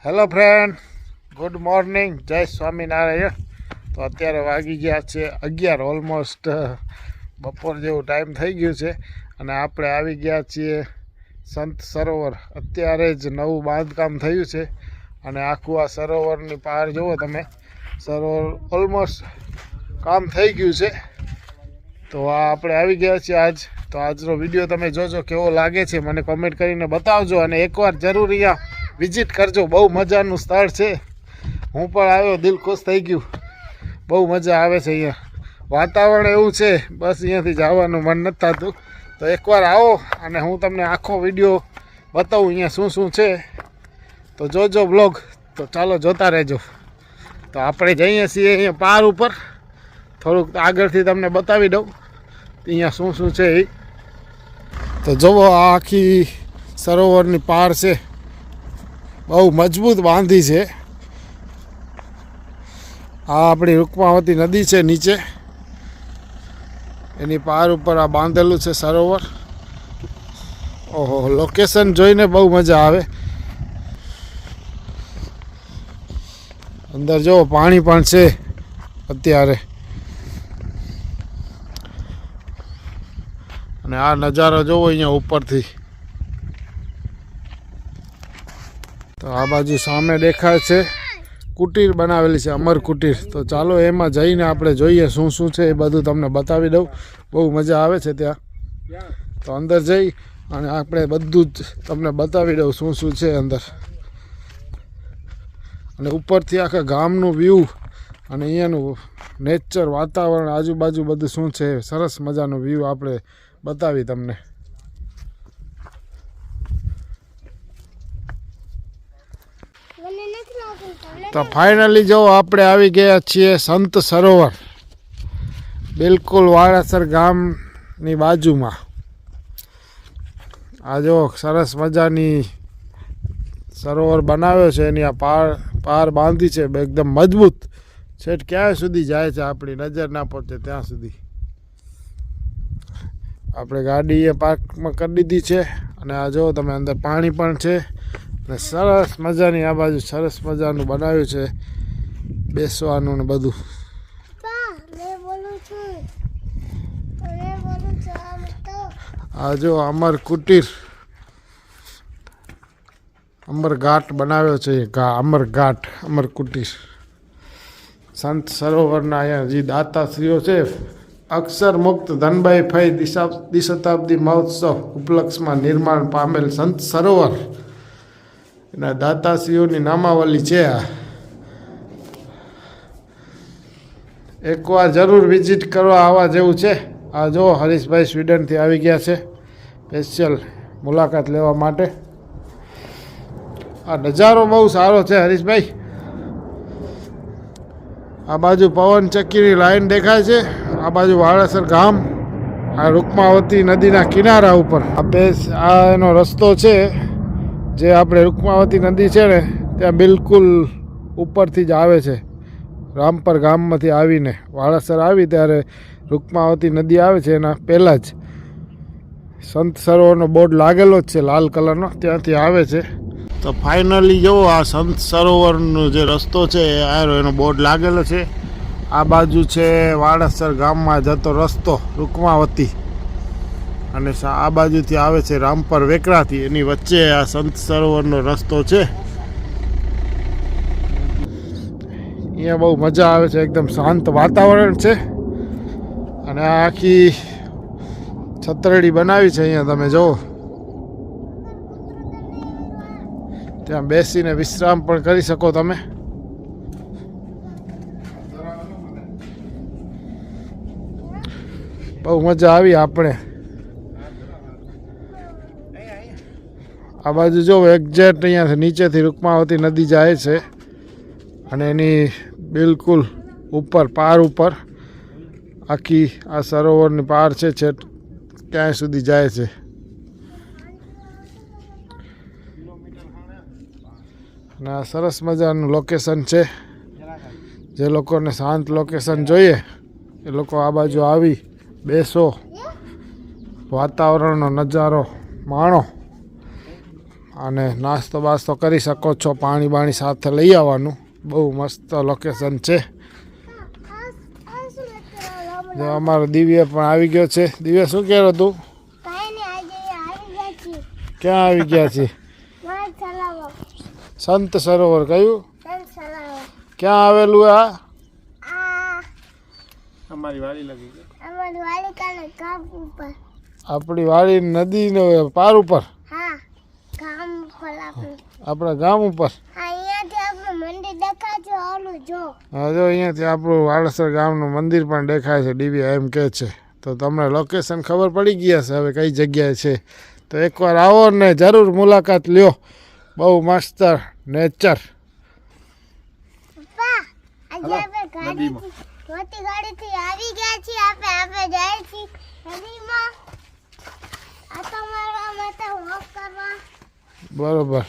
Hello friend, good morning, જય સ્વામિનારાયણ. તો અત્યારે વાગી ગયા છે 11, ઓલમોસ્ટ બપોર જેવું ટાઈમ થઈ ગયું છે અને આપણે આવી ગયા છીએ સંત સરોવર. અત્યારે જ નવું બાંધકામ થયું છે અને આખું આ સરોવરની પાર જુઓ તમે. સરોવર ઓલમોસ્ટ કામ થઈ ગયું છે. તો આ આપણે આવી ગયા છીએ આજ. તો આજનો વિડીયો તમે જોજો, કેવો લાગે છે મને કોમેન્ટ કરીને બતાવજો અને એકવાર જરૂર અહીંયા વિઝિટ કરજો. બહુ મજાનું સ્થળ છે. હું પણ આવ્યો, દિલ ખુશ થઈ ગયું. બહુ મજા આવે છે અહીંયા. વાતાવરણ એવું છે, બસ અહીંયાથી જવાનું મન નથી થતું. તો એકવાર આવો અને હું તમને આખો વિડીયો બતાવું અહીંયા શું શું છે. તો જોજો બ્લોગ. તો ચાલો જોતા રહેજો. તો આપણે જઈએ છીએ અહીંયા પાર ઉપર. થોડુંક આગળથી તમને બતાવી દઉં અહીંયા શું શું છે એ. તો જુઓ, આ આખી સરોવરની પાર છે. બહુ મજબૂત બાંધી છે. આ આપણી રૂકમાવતી નદી છે નીચે, એની પાર ઉપર આ બાંધેલું છે સરોવર. ઓહો, લોકેશન જોઈને બહુ મજા આવે. અંદર જો પાણી પણ છે અત્યારે. અને આ નજારો જોવો અહીંયા ઉપરથી. તો આ બાજુ સામે દેખાય છે કુટીર બનાવેલી છે, અમર કુટીર. તો ચાલો એમાં જઈને આપણે જોઈએ શું શું છે એ બધું તમને બતાવી દઉં. બહુ મજા આવે છે ત્યાં. તો અંદર જઈ અને આપણે બધું જ તમને બતાવી દઉં શું શું છે અંદર. અને ઉપરથી આખા ગામનું વ્યૂ અને અહીંયાનું નેચર, વાતાવરણ, આજુબાજુ બધું શું છે, સરસ મજાનું વ્યૂ આપણે બતાવી તમને. તો ફાઇનલી જો આપણે આવી ગયા છીએ સંત સરોવર, બિલકુલ વાળાસર ગામની બાજુમાં. આ જો સરસ મજાની સરોવર બનાવ્યો છે. એની આ પાર બાંધી છે એકદમ મજબૂત. છેટ ક્યાં સુધી જાય છે, આપણી નજર ના પહોંચે ત્યાં સુધી. આપણે ગાડી એ પાર્કમાં કરી દીધી છે. અને આ જો તમે, અંદર પાણી પણ છે. અને સરસ મજાની આ બાજુ સરસ મજાનું બનાવ્યું છે બેસવાનું ને બધું. આ જો અમર કુટીર, અમર ઘાટ બનાવ્યો છે. અમર ઘાટ, અમર કુટીર. સંત સરોવરના અહીંયા જે દાતાશ્રીઓ છે, અક્ષર મુક્ત ધનભાઈ ફઈ દ્વિશતાબ્દી મહોત્સવ ઉપલક્ષમાં નિર્માણ પામેલ સંત સરોવર એના દાતાશ્રીઓની નામાવલી છે. આ એકવાર જરૂર વિઝિટ કરવા આવવા જેવું છે. આ જો હરીશભાઈ સ્વીડનથી આવી ગયા છે સ્પેશિયલ મુલાકાત લેવા માટે. આ નજારો બહુ સારો છે હરીશભાઈ. આ બાજુ પવન ચક્કીની લાઈન દેખાય છે. આ બાજુ વાળાસર ગામ, આ રૂકમાવતી નદીના કિનારા ઉપર. આ એનો રસ્તો છે જે આપણે રૂકમાવતી નદી છે ને ત્યાં બિલકુલ ઉપરથી જ આવે છે. રામપર ગામમાંથી આવીને વાળાસર આવી ત્યારે રૂકમાવતી નદી આવે છે. એના પહેલાં જ સંત સરોવરનો બોર્ડ લાગેલો જ છે લાલ કલરનો, ત્યાંથી આવે છે. તો ફાઇનલી જુઓ, આ સંત સરોવરનો જે રસ્તો છે એનો બોર્ડ લાગેલો છે. આ બાજુ છે વાળાસર ગામમાં જતો રસ્તો રૂકમાવતી, અને આ બાજુથી આવે છે રામપર વેકરાથી. એની વચ્ચે આ સંત સરોવરનો રસ્તો છે. અહીંયા બહુ મજા આવે છે, એકદમ શાંત વાતાવરણ છે. અને આ આખી છતરડી બનાવી છે અહીંયા તમે જુઓ. ત્યાં બેસીને વિશ્રામ પણ કરી શકો તમે. બહુ મજા આવી આપણે. આ બાજુ જો એક્ઝેક્ટ અહીંયાથી નીચેથી રૂકમાવતી નદી જાય છે અને એની બિલકુલ ઉપર પાર ઉપર આખી આ સરોવરની પાર છે, છેક ક્યાંય સુધી જાય છે. અને આ સરસ મજાનું લોકેશન છે. જે લોકોને શાંત લોકેશન જોઈએ એ લોકો આ બાજુ આવી બેસો, વાતાવરણનો નજારો માણો. અને નાસ્તો બાસ્તો કરી શકો છો. પાણી બાણી સાથે લઈ આવવાનું. બહુ મસ્ત લોકેશન છે. જો અમારો દિવ્ય પણ આવી ગયો છે. દિવ્ય શું કહેતો તું? ક્યાં આવી ગયા છે? સંત સરોવર. કયું? ક્યાં આવેલું આ? અમારી વાડી લગી ગઈ. આપણી વાડી નદીનો પાર ઉપર. આપણા ગામ ઉપર. હા જો અહીંયાથી આપણું વાળસર ગામનું મંદિર પણ દેખાય છે. દિવ્યા એમ કહે છે. તો તમને લોકેશન ખબર પડી ગઈ હશે હવે કઈ જગ્યાએ છે. તો એકવાર આવો ને જરૂર મુલાકાત લ્યો. બહુ મસ્ત નેચર. ગાડીથી આવી ગયા છીએ. આપણે જાય છીએ નદીમાં આટો મારવા માટે વોક કરવા. બરોબર.